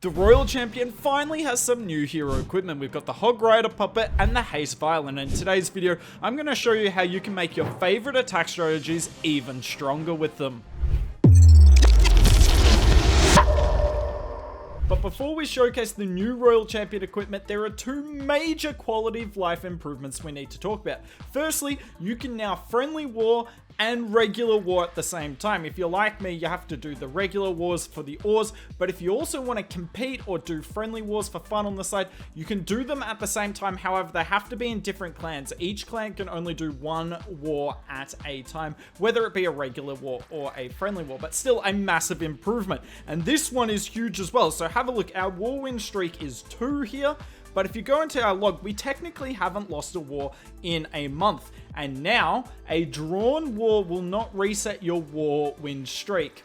The Royal Champion finally has some new hero equipment. We've got the HOG Rider Puppet and the HASTE Vial, and in today's video, I'm going to show you how you can make your favorite attack strategies even stronger with them. But before we showcase the new Royal Champion equipment, there are two major quality of life improvements we need to talk about. Firstly, you can now friendly war and regular war at the same time. If you're like me, you have to do the regular wars for the ores, but if you also want to compete or do friendly wars for fun on the side, you can do them at the same time. However, they have to be in different clans. Each clan can only do one war at a time, whether it be a regular war or a friendly war, but still a massive improvement. And this one is huge as well. So have a look. Our war win streak is 2 here. But if you go into our log, we technically haven't lost a war in a month. And now, a drawn war will not reset your war win streak.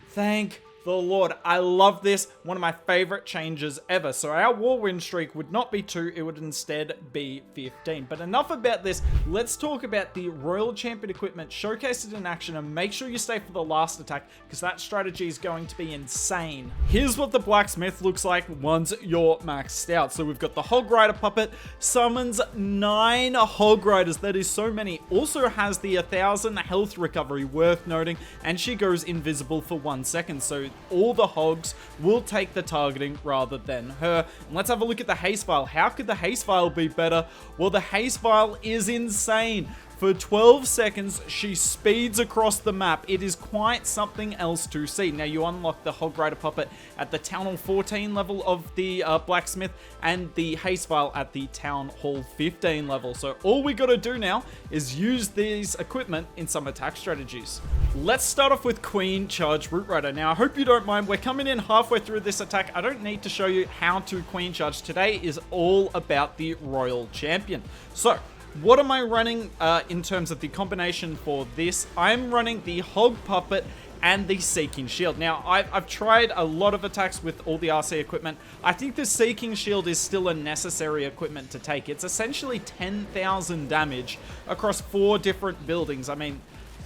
Thank the Lord. I love this. One of my favorite changes ever. So our war win streak would not be 2, it would instead be 15. But enough about this. Let's talk about the Royal Champion equipment, showcase it in action, and make sure you stay for the last attack because that strategy is going to be insane. Here's what the blacksmith looks like once you're maxed out. So we've got the HOG Rider Puppet, summons 9 HOG Riders. That is so many. Also has the 1000 health recovery, worth noting, and she goes invisible for 1 second. So all the HOGs will take the targeting rather than her. And let's have a look at the HASTE Vial. How could the HASTE Vial be better? Well, the HASTE Vial is insane. For 12 seconds, she speeds across the map. It is quite something else to see. Now, you unlock the HOG Rider Puppet at the Town Hall 14 level of the Blacksmith and the HASTE Vial at the Town Hall 15 level. So all we got to do now is use these equipment in some attack strategies. Let's start off with Queen Charge Root Rider. Now, I hope you don't mind. We're coming in halfway through this attack. I don't need to show you how to Queen Charge. Today is all about the Royal Champion. So, what am I running in terms of the combination for this? I'm running the HOG Puppet and the Seeking Shield. Now, I've tried a lot of attacks with all the RC equipment. I think the Seeking Shield is still a necessary equipment to take. It's essentially 10,000 damage across 4 different buildings. I mean,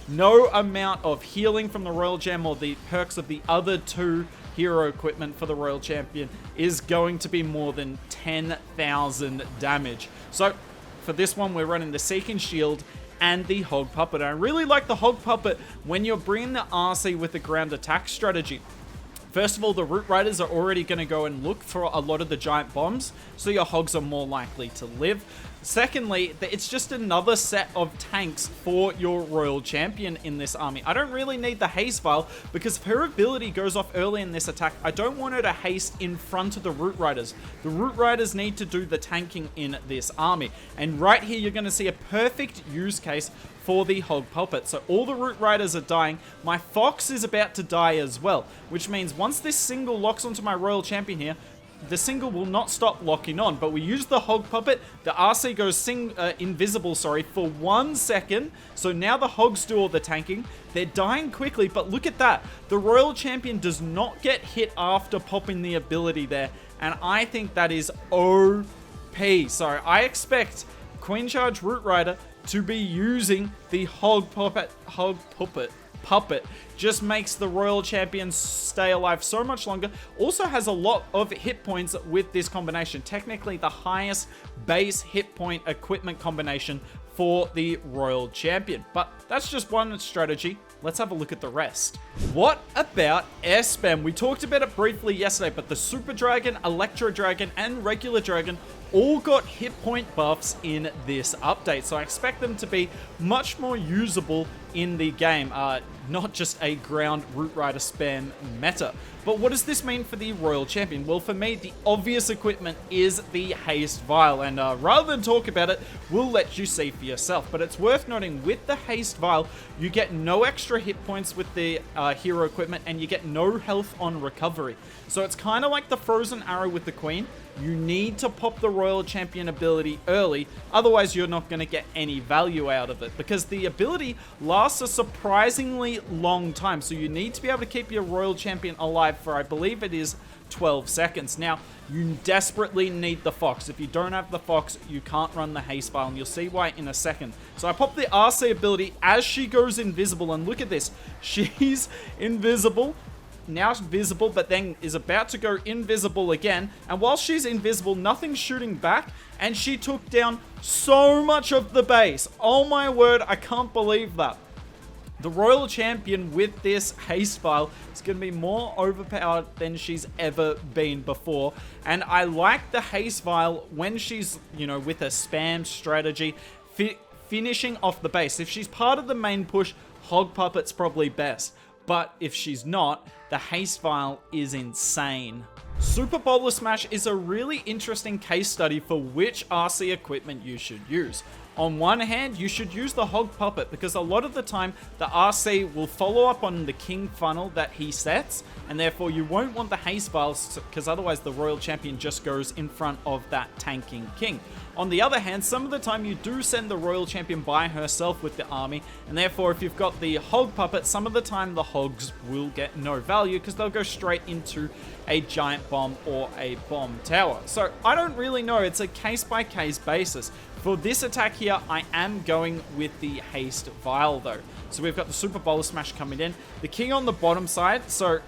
no amount of healing from the Royal Gem or the perks of the other 2 hero equipment for the Royal Champion is going to be more than 10,000 damage. So, for this one, we're running the Seeking Shield and the HOG Puppet. I really like the HOG Puppet when you're bringing the RC with the ground attack strategy. First of all, the Root Riders are already going to go and look for a lot of the giant bombs, so your HOGs are more likely to live. Secondly, it's just another set of tanks for your Royal Champion in this army. I don't really need the HASTE Vial because if her ability goes off early in this attack, I don't want her to haste in front of the Root Riders. The Root Riders need to do the tanking in this army. And right here, you're going to see a perfect use case for the HOG Puppet. So all the Root Riders are dying. My Fox is about to die as well, which means once this single locks onto my Royal Champion here, the single will not stop locking on, but we use the HOG Puppet. The RC goes invisible, for 1 second. So now the HOGs do all the tanking. They're dying quickly, but look at that. The Royal Champion does not get hit after popping the ability there, and I think that is OP. So I expect Queen Charge Root Rider to be using the HOG Puppet. Just makes the Royal Champion stay alive so much longer. Also has a lot of hit points with this combination. Technically the highest base hit point equipment combination for the Royal Champion. But that's just one strategy. Let's have a look at the rest. What about air spam? We talked about it briefly yesterday, but the Super Dragon, Electro Dragon, and Regular Dragon all got hit point buffs in this update. So I expect them to be much more usable in the game, not just a ground Root Rider spam meta. But what does this mean for the Royal Champion? Well, for me, the obvious equipment is the HASTE Vial, and rather than talk about it, we'll let you see for yourself. But it's worth noting, with the HASTE Vial, you get no extra hit points with the hero equipment, and you get no health on recovery. So it's kind of like the Frozen Arrow with the Queen. You need to pop the Royal Champion ability early, otherwise you're not going to get any value out of it, because the ability lasts a surprisingly long time. So you need to be able to keep your Royal Champion alive for, I believe it is 12 seconds. Now, you desperately need the Fox. If you don't have the Fox, you can't run the HASTE Vial, and you'll see why in a second. So I pop the RC ability as she goes invisible, and look at this. She's invisible now visible, but then is about to go invisible again. And while she's invisible, nothing's shooting back, and she took down so much of the base. Oh my word, I can't believe that. The Royal Champion with this Haste Vial is going to be more overpowered than she's ever been before. And I like the Haste Vial when she's, with a spam strategy, finishing off the base. If she's part of the main push, Hog Puppet's probably best. But if she's not, the Haste Vial is insane. Super Bowler Smash is a really interesting case study for which RC equipment you should use. On one hand, you should use the Hog Puppet because a lot of the time the RC will follow up on the King funnel that he sets, and therefore you won't want the Haste Vials because otherwise the Royal Champion just goes in front of that tanking King. On the other hand, some of the time you do send the Royal Champion by herself with the army, and therefore if you've got the Hog Puppet, some of the time the Hogs will get no value because they'll go straight into a giant bomb or a bomb tower. So I don't really know, it's a case-by-case basis. For this attack here, I am going with the Haste Vial though. So we've got the Super Bowler Smash coming in, the King on the bottom side. So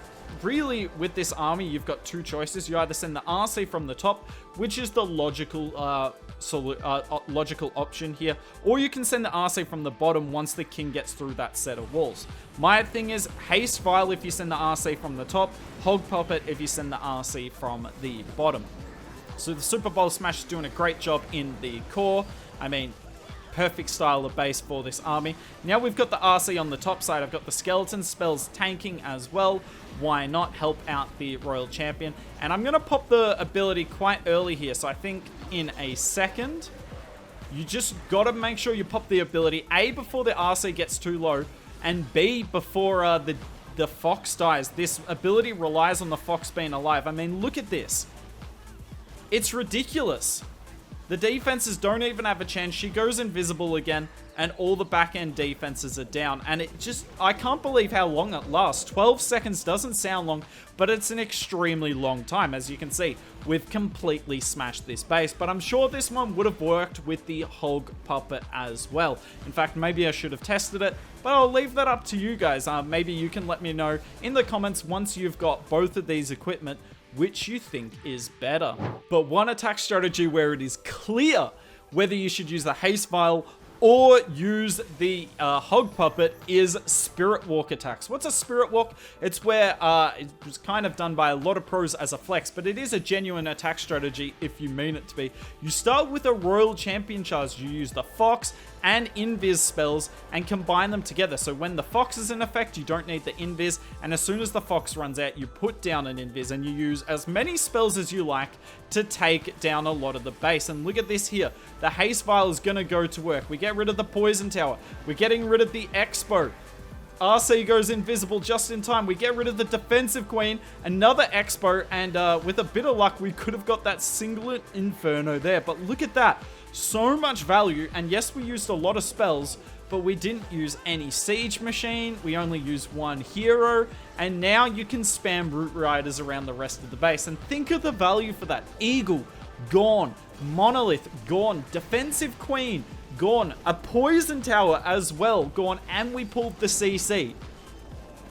really with this army, you've got two choices. You either send the RC from the top, which is the logical option here, or you can send the RC from the bottom once the King gets through that set of walls. My thing is Haste Vial if you send the RC from the top, Hog Puppet if you send the RC from the bottom. So the Super Bowl Smash is doing a great job in the core. I mean, perfect style of base for this army. Now we've got the RC on the top side. I've got the skeleton spells tanking as well. Why not help out the Royal Champion? And I'm going to pop the ability quite early here. So I think in a second, you just got to make sure you pop the ability, A, before the RC gets too low, and B, before the Fox dies. This ability relies on the Fox being alive. I mean, look at this. It's ridiculous. The defenses don't even have a chance. She goes invisible again, and all the back-end defenses are down. And it just, I can't believe how long it lasts. 12 seconds doesn't sound long, but it's an extremely long time. As you can see, we've completely smashed this base, but I'm sure this one would have worked with the Hog Puppet as well. In fact, maybe I should have tested it, but I'll leave that up to you guys. Maybe you can let me know in the comments once you've got both of these equipment, which you think is better. But one attack strategy where it is clear whether you should use the Haste Vial or use the Hog Puppet is Spirit Walk attacks. What's a Spirit Walk? It's where it was kind of done by a lot of pros as a flex, but it is a genuine attack strategy if you mean it to be. You start with a Royal Champion charge. You use the Fox and Invis spells and combine them together. So when the Fox is in effect, you don't need the Invis, and as soon as the Fox runs out, you put down an Invis and you use as many spells as you like to take down a lot of the base. And look at this here. The Haste Vial is going to go to work. We get rid of the Poison Tower. We're getting rid of the Expo. RC goes invisible just in time. We get rid of the Defensive Queen, another Expo, and with a bit of luck, we could have got that Singlet Inferno there. But look at that. So much value, and yes, we used a lot of spells, but we didn't use any Siege Machine. We only used one hero, and now you can spam Root Riders around the rest of the base. And think of the value for that. Eagle, gone. Monolith, gone. Defensive Queen, gone. A Poison Tower as well, gone, and we pulled the CC.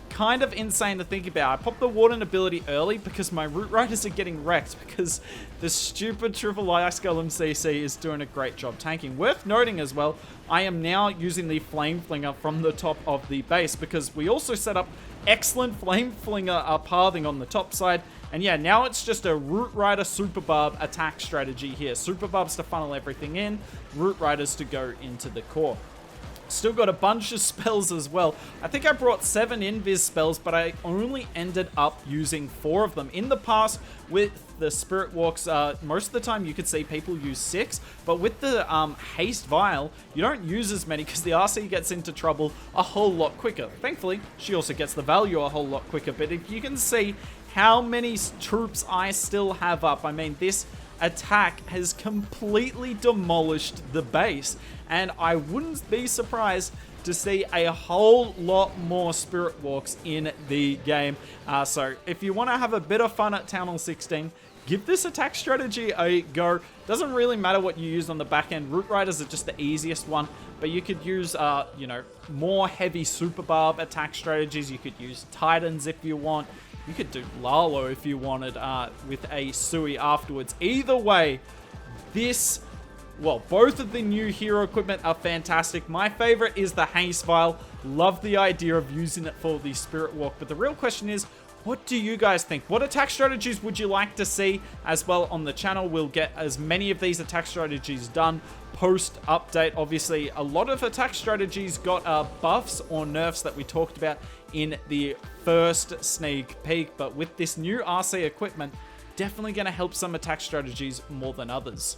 Kind of insane to think about. I popped the Warden ability early because my Root Riders are getting wrecked because the stupid Triple Ice Golem CC is doing a great job tanking. Worth noting as well, I am now using the Flame Flinger from the top of the base because we also set up excellent Flame Flinger pathing on the top side. And yeah, now it's just a Root Rider Super Barb attack strategy here. Super Barbs to funnel everything in, Root Riders to go into the core. Still got a bunch of spells as well. I think I brought 7 Invis spells, but I only ended up using 4 of them. In the past, with the Spirit Walks, most of the time you could see people use 6, but with the Haste Vial, you don't use as many because the RC gets into trouble a whole lot quicker. Thankfully, she also gets the value a whole lot quicker, but if you can see how many troops I still have up, I mean, this attack has completely demolished the base, and I wouldn't be surprised to see a whole lot more Spirit Walks in the game. So if you want to have a bit of fun at Town Hall 16, give this attack strategy a go. Doesn't really matter what you use on the back end. Root Riders are just the easiest one, but you could use, more heavy Super Barb attack strategies. You could use Titans if you want. You could do Lalo if you wanted with a Sui afterwards. Either way, both of the new hero equipment are fantastic. My favorite is the HASTE Vial. Love the idea of using it for the Spirit Walk. But the real question is, what do you guys think? What attack strategies would you like to see as well on the channel? We'll get as many of these attack strategies done post-update. Obviously, a lot of attack strategies got buffs or nerfs that we talked about in the first sneak peek. But with this new RC equipment, definitely going to help some attack strategies more than others.